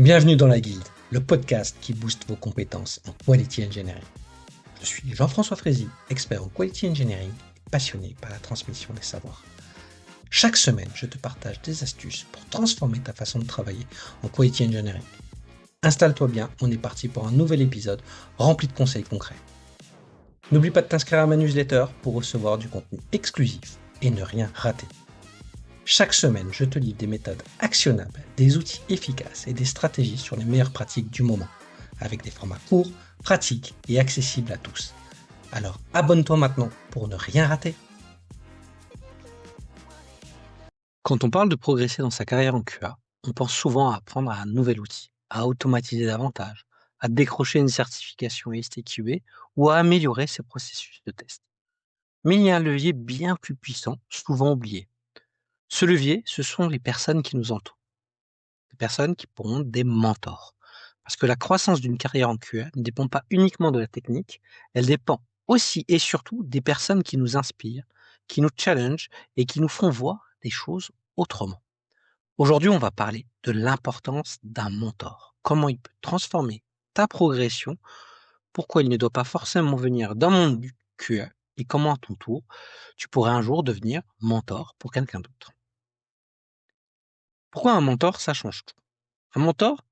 Bienvenue dans la Guilde, le podcast qui booste vos compétences en Quality Engineering. Je suis Jean-François Frézy, expert en Quality Engineering et passionné par la transmission des savoirs. Chaque semaine, je te partage des astuces pour transformer ta façon de travailler en Quality Engineering. Installe-toi bien, on est parti pour un nouvel épisode rempli de conseils concrets. N'oublie pas de t'inscrire à ma newsletter pour recevoir du contenu exclusif et ne rien rater. Chaque semaine, je te livre des méthodes actionnables, des outils efficaces et des stratégies sur les meilleures pratiques du moment, avec des formats courts, pratiques et accessibles à tous. Alors abonne-toi maintenant pour ne rien rater. Quand on parle de progresser dans sa carrière en QA, on pense souvent à apprendre un nouvel outil, à automatiser davantage, à décrocher une certification STQB ou à améliorer ses processus de test. Mais il y a un levier bien plus puissant, souvent oublié. Ce levier, ce sont les personnes qui nous entourent. Des personnes qui pourront être des mentors. Parce que la croissance d'une carrière en QA ne dépend pas uniquement de la technique, elle dépend aussi et surtout des personnes qui nous inspirent, qui nous challengent et qui nous font voir des choses autrement. Aujourd'hui, on va parler de l'importance d'un mentor. Comment il peut transformer ta progression, pourquoi il ne doit pas forcément venir d'un monde du QA et comment à ton tour, tu pourrais un jour devenir mentor pour quelqu'un d'autre. Pourquoi un mentor, ça change tout? Un mentor,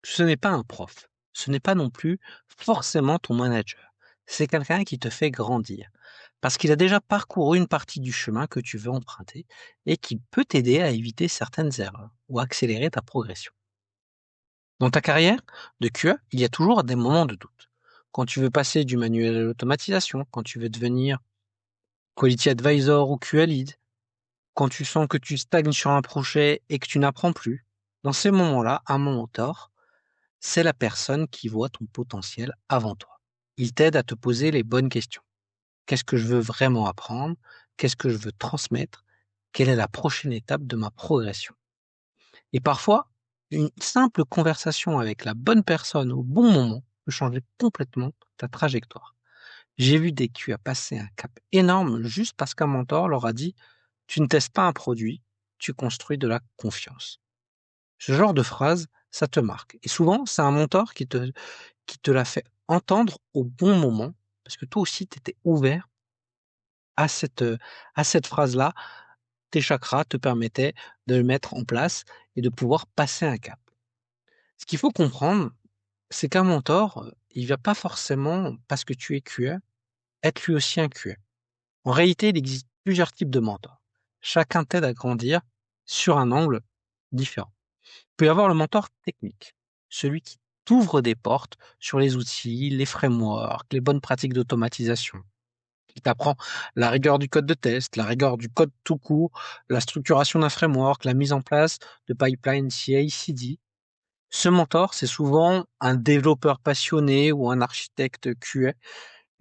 ce n'est pas un prof, ce n'est pas non plus forcément ton manager. C'est quelqu'un qui te fait grandir, parce qu'il a déjà parcouru une partie du chemin que tu veux emprunter et qui peut t'aider à éviter certaines erreurs ou accélérer ta progression. Dans ta carrière de QA, il y a toujours des moments de doute. Quand tu veux passer du manuel à l'automatisation, quand tu veux devenir Quality Advisor ou QA Lead, quand tu sens que tu stagnes sur un projet et que tu n'apprends plus, dans ces moments-là, un mentor, c'est la personne qui voit ton potentiel avant toi. Il t'aide à te poser les bonnes questions. Qu'est-ce que je veux vraiment apprendre? Qu'est-ce que je veux transmettre? Quelle est la prochaine étape de ma progression? Et parfois, une simple conversation avec la bonne personne au bon moment peut changer complètement ta trajectoire. J'ai vu des QA passer un cap énorme juste parce qu'un mentor leur a dit: tu ne testes pas un produit, tu construis de la confiance. Ce genre de phrase, ça te marque. Et souvent, c'est un mentor qui te l'a fait entendre au bon moment, parce que toi aussi, tu étais ouvert à cette phrase-là. Tes chakras te permettaient de le mettre en place et de pouvoir passer un cap. Ce qu'il faut comprendre, c'est qu'un mentor, il va pas forcément, parce que tu es QA, être lui aussi un QA. En réalité, il existe plusieurs types de mentors. Chacun t'aide à grandir sur un angle différent. Il peut y avoir le mentor technique, celui qui t'ouvre des portes sur les outils, les frameworks, les bonnes pratiques d'automatisation. Il t'apprend la rigueur du code de test, la rigueur du code tout court, la structuration d'un framework, la mise en place de pipeline CI/CD. Ce mentor, c'est souvent un développeur passionné ou un architecte QA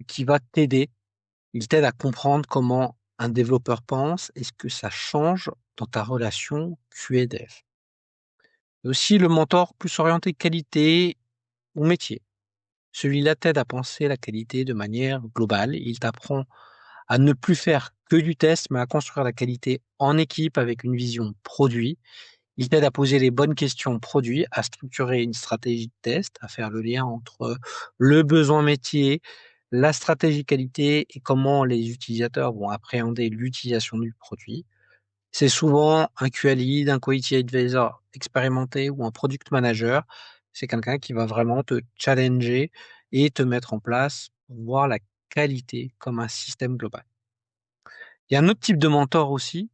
qui va t'aider. Il t'aide à comprendre comment un développeur pense et ce que ça change dans ta relation QA-dev. Et aussi le mentor plus orienté qualité ou métier. Celui-là t'aide à penser la qualité de manière globale. Il t'apprend à ne plus faire que du test, mais à construire la qualité en équipe avec une vision produit. Il t'aide à poser les bonnes questions produits, à structurer une stratégie de test, à faire le lien entre le besoin métier, la stratégie qualité et comment les utilisateurs vont appréhender l'utilisation du produit. C'est souvent un QA lead, un quality advisor expérimenté ou un product manager. C'est quelqu'un qui va vraiment te challenger et te mettre en place pour voir la qualité comme un système global. Il y a un autre type de mentor aussi,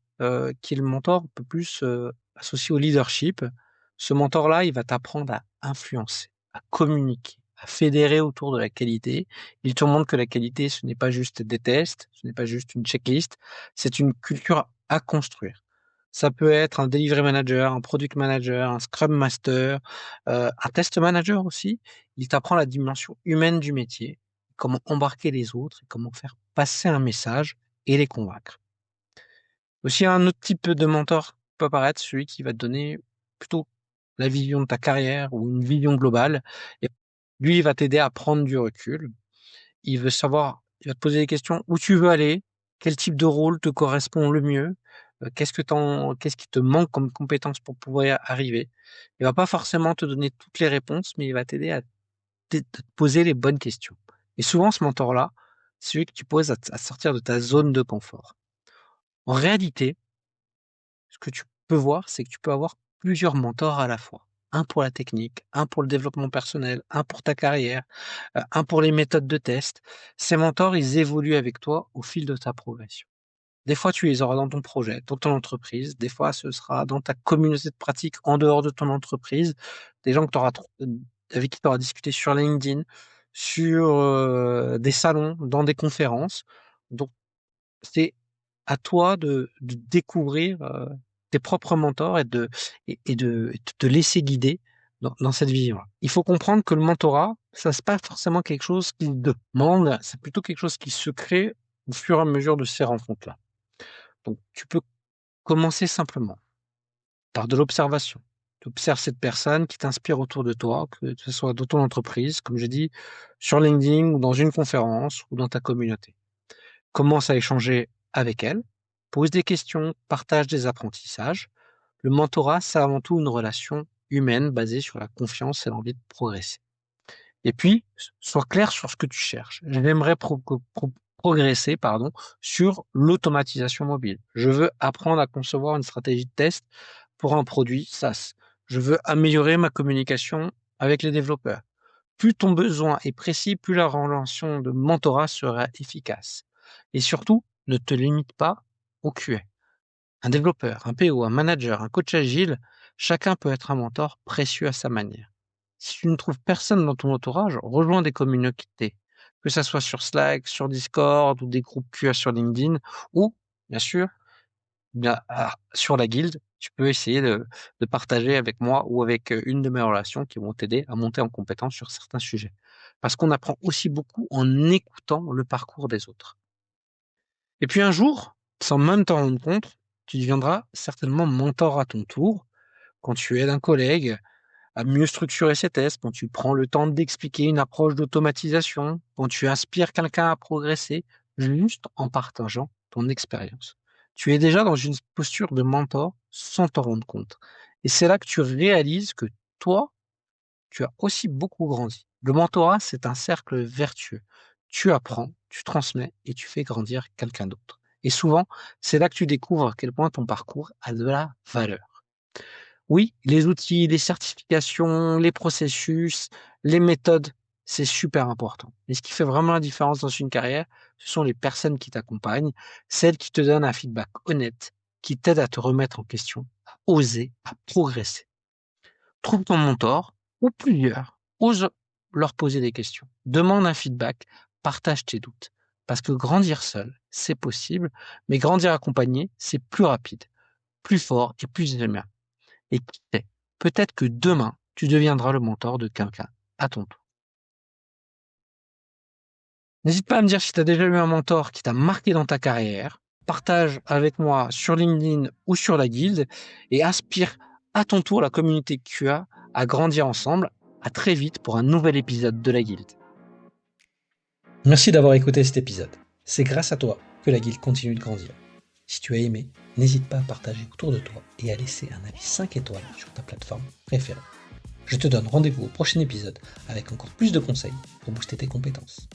qui est le mentor un peu plus, associé au leadership. Ce mentor-là, il va t'apprendre à influencer, à communiquer, à fédérer autour de la qualité. Il te montre que la qualité, ce n'est pas juste des tests, ce n'est pas juste une checklist, c'est une culture à construire. Ça peut être un delivery manager, un product manager, un scrum master, un test manager aussi. Il t'apprend la dimension humaine du métier, comment embarquer les autres et comment faire passer un message et les convaincre. Aussi, un autre type de mentor peut apparaître, celui qui va te donner plutôt la vision de ta carrière ou une vision globale. Et lui, il va t'aider à prendre du recul. Il veut savoir, il va te poser des questions où tu veux aller, quel type de rôle te correspond le mieux, qu'est-ce qui te manque comme compétence pour pouvoir y arriver. Il va pas forcément te donner toutes les réponses, mais il va t'aider à te poser les bonnes questions. Et souvent, ce mentor-là, c'est celui que tu poses à sortir de ta zone de confort. En réalité, ce que tu peux voir, c'est que tu peux avoir plusieurs mentors à la fois. Un pour la technique, un pour le développement personnel, un pour ta carrière, un pour les méthodes de test. Ces mentors, ils évoluent avec toi au fil de ta progression. Des fois, tu les auras dans ton projet, dans ton entreprise. Des fois, ce sera dans ta communauté de pratique en dehors de ton entreprise. Des gens que avec qui tu auras discuté sur LinkedIn, sur des salons, dans des conférences. Donc, c'est à toi de découvrir tes propres mentors et de te laisser guider dans cette vision-là. Il faut comprendre que le mentorat, ça c'est pas forcément quelque chose qui demande, c'est plutôt quelque chose qui se crée au fur et à mesure de ces rencontres-là. Donc, tu peux commencer simplement par de l'observation. Tu observes cette personne qui t'inspire autour de toi, que ce soit dans ton entreprise, comme j'ai dit, sur LinkedIn ou dans une conférence ou dans ta communauté. Commence à échanger avec elle, pose des questions, partage des apprentissages. Le mentorat, c'est avant tout une relation humaine basée sur la confiance et l'envie de progresser. Et puis, sois clair sur ce que tu cherches. J'aimerais progresser, sur l'automatisation mobile. Je veux apprendre à concevoir une stratégie de test pour un produit SaaS. Je veux améliorer ma communication avec les développeurs. Plus ton besoin est précis, plus la relation de mentorat sera efficace. Et surtout, ne te limite pas au QA. Un développeur, un PO, un manager, un coach agile, chacun peut être un mentor précieux à sa manière. Si tu ne trouves personne dans ton entourage, rejoins des communautés, que ce soit sur Slack, sur Discord ou des groupes QA sur LinkedIn, ou, bien sûr, sur la guilde, tu peux essayer de partager avec moi ou avec une de mes relations qui vont t'aider à monter en compétence sur certains sujets. Parce qu'on apprend aussi beaucoup en écoutant le parcours des autres. Et puis un jour, sans même t'en rendre compte, tu deviendras certainement mentor à ton tour quand tu aides un collègue à mieux structurer ses tests, quand tu prends le temps d'expliquer une approche d'automatisation, quand tu inspires quelqu'un à progresser, juste en partageant ton expérience. Tu es déjà dans une posture de mentor sans t'en rendre compte. Et c'est là que tu réalises que toi, tu as aussi beaucoup grandi. Le mentorat, c'est un cercle vertueux. Tu apprends, tu transmets et tu fais grandir quelqu'un d'autre. Et souvent, c'est là que tu découvres à quel point ton parcours a de la valeur. Oui, les outils, les certifications, les processus, les méthodes, c'est super important. Mais ce qui fait vraiment la différence dans une carrière, ce sont les personnes qui t'accompagnent, celles qui te donnent un feedback honnête, qui t'aident à te remettre en question, à oser, à progresser. Trouve ton mentor ou plusieurs. Ose leur poser des questions. Demande un feedback, partage tes doutes. Parce que grandir seul, c'est possible, mais grandir accompagné, c'est plus rapide, plus fort et plus aimable. Et qui sait, peut-être que demain, tu deviendras le mentor de quelqu'un à ton tour. N'hésite pas à me dire si tu as déjà eu un mentor qui t'a marqué dans ta carrière. Partage avec moi sur LinkedIn ou sur la guilde et inspire à ton tour la communauté QA à grandir ensemble. À très vite pour un nouvel épisode de la guilde. Merci d'avoir écouté cet épisode. C'est grâce à toi que la guilde continue de grandir. Si tu as aimé, n'hésite pas à partager autour de toi et à laisser un avis 5 étoiles sur ta plateforme préférée. Je te donne rendez-vous au prochain épisode avec encore plus de conseils pour booster tes compétences.